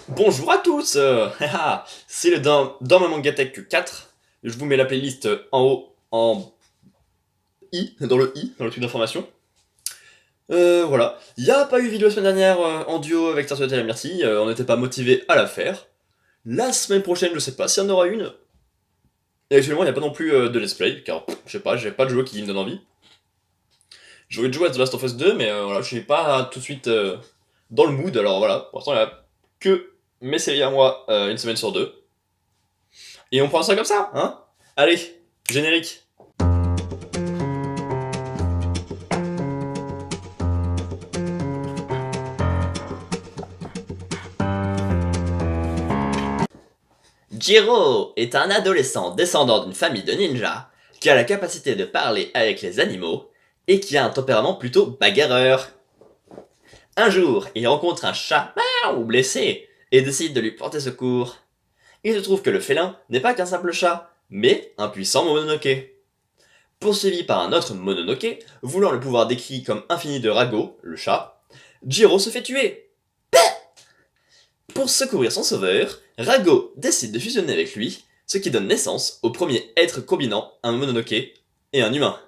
Bonjour à tous c'est le dans ma Mangatech 4. Je vous mets la playlist en haut, en dans le truc d'information. Voilà. Il n'y a pas eu vidéo la semaine dernière en duo avec Tarsuet et la Myrtille, on n'était pas motivé à la faire. La semaine prochaine, je sais pas s'il y en aura une. Et actuellement, il n'y a pas non plus de let's play, car je sais pas, j'ai pas de jeu qui me donne envie. J'aurais dû jouer à The Last of Us 2, mais voilà, je suis pas tout de suite dans le mood, alors voilà. Pour l'instant, il n'y a que mes séries à moi, une semaine sur deux. Et on prend ça comme ça, hein? Allez, générique. Jiro est un adolescent descendant d'une famille de ninjas qui a la capacité de parler avec les animaux et qui a un tempérament plutôt bagarreur. Un jour, il rencontre un chat blessé et décide de lui porter secours. Il se trouve que le félin n'est pas qu'un simple chat, mais un puissant Mononoke. Poursuivi par un autre Mononoke, voulant le pouvoir décrit comme infini de Rago, le chat, Jiro se fait tuer. Pour secourir son sauveur, Rago décide de fusionner avec lui, ce qui donne naissance au premier être combinant un Mononoke et un humain.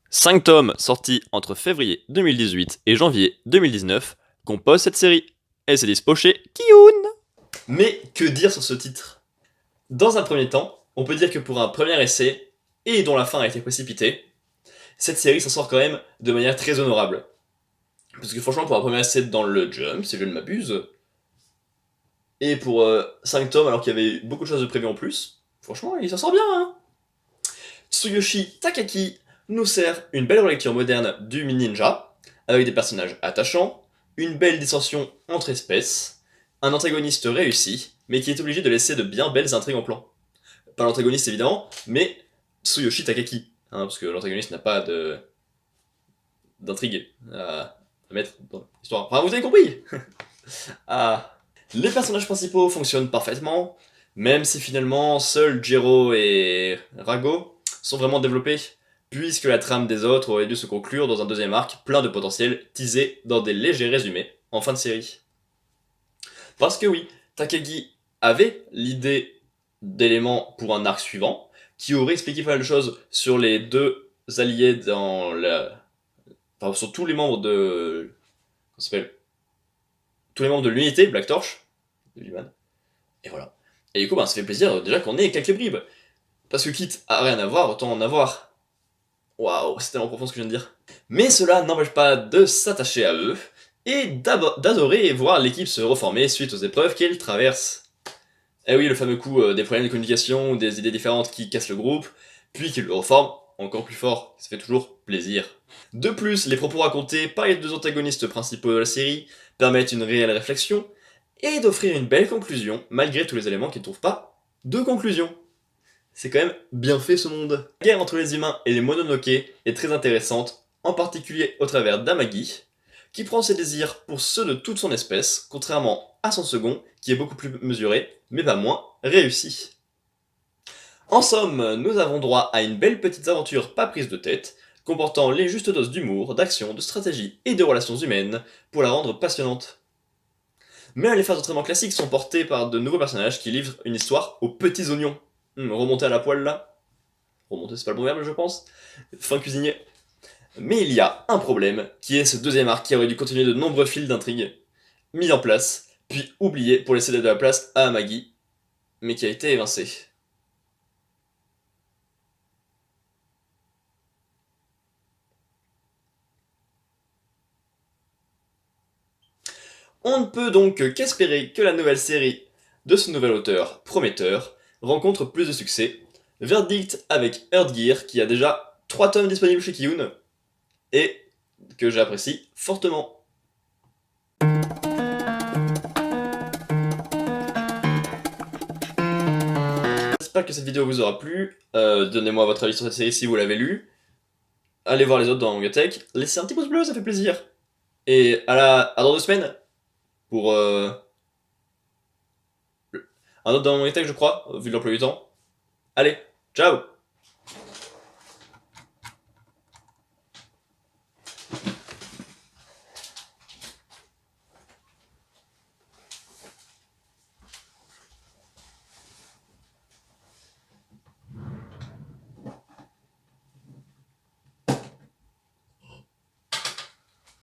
5 tomes sortis entre février 2018 et janvier 2019 composent cette série, et c'est dispo chez Kiyun. Mais que dire sur ce titre? Dans un premier temps, on peut dire que pour un premier essai, et dont la fin a été précipitée, cette série s'en sort quand même de manière très honorable. Parce que franchement, pour un premier essai dans le Jump, si je ne m'abuse, et pour 5 tomes alors qu'il y avait beaucoup de choses de prévues en plus, franchement, il s'en sort bien, hein. Tsuyoshi Takaki nous sert une belle relecture moderne du ninja, avec des personnages attachants, une belle dissension entre espèces, un antagoniste réussi, mais qui est obligé de laisser de bien belles intrigues en plan. Pas l'antagoniste évidemment, mais Tsuyoshi Takaki, hein, parce que l'antagoniste n'a pas d'intrigue à mettre dans l'histoire. Enfin, vous avez compris. Ah. Les personnages principaux fonctionnent parfaitement, même si finalement seuls Jiro et Rago sont vraiment développés, puisque la trame des autres aurait dû se conclure dans un deuxième arc plein de potentiel teasé dans des légers résumés en fin de série. Parce que oui, Takagi avait l'idée d'éléments pour un arc suivant, qui aurait expliqué pas mal de choses sur les deux alliés dans la... Enfin, sur tous les membres de... Comment ça s'appelle? Tous les membres de l'unité, Black Torch, de Liman. Et voilà. Et du coup, ça fait plaisir déjà qu'on ait quelques bribes. Parce que quitte à rien avoir, autant en avoir. Waouh, c'est tellement profond ce que je viens de dire. Mais cela n'empêche pas de s'attacher à eux et d'adorer voir l'équipe se reformer suite aux épreuves qu'elle traverse. Eh oui, le fameux coup des problèmes de communication ou des idées différentes qui cassent le groupe, puis qui le reforment encore plus fort. Ça fait toujours plaisir. De plus, les propos racontés par les deux antagonistes principaux de la série permettent une réelle réflexion et d'offrir une belle conclusion malgré tous les éléments qui ne trouvent pas de conclusion. C'est quand même bien fait ce monde. La guerre entre les humains et les Mononoke est très intéressante, en particulier au travers d'Amagi, qui prend ses désirs pour ceux de toute son espèce, contrairement à son second, qui est beaucoup plus mesuré, mais pas moins réussi. En somme, nous avons droit à une belle petite aventure pas prise de tête, comportant les justes doses d'humour, d'action, de stratégie et de relations humaines, pour la rendre passionnante. Mais les phases d'entraînement classiques sont portées par de nouveaux personnages qui livrent une histoire aux petits oignons. Remonter à la poêle là. Remonter, c'est pas le bon verbe, je pense. Fin cuisinier. Mais il y a un problème, qui est ce deuxième arc qui aurait dû continuer de nombreux fils d'intrigue, mis en place, puis oublié pour laisser de la place à Maggie, mais qui a été évincé. On ne peut donc qu'espérer que la nouvelle série de ce nouvel auteur prometteur rencontre plus de succès. Verdict avec Earthgear qui a déjà 3 tomes disponibles chez Kiyun et que j'apprécie fortement. J'espère que cette vidéo vous aura plu. Donnez-moi votre avis sur cette série si vous l'avez lu. Allez voir les autres dans Mangatech. Laissez un petit pouce bleu, ça fait plaisir. Et à dans 2 semaines pour un autre dans Mangatech, je crois, vu l'emploi du temps. Allez, ciao!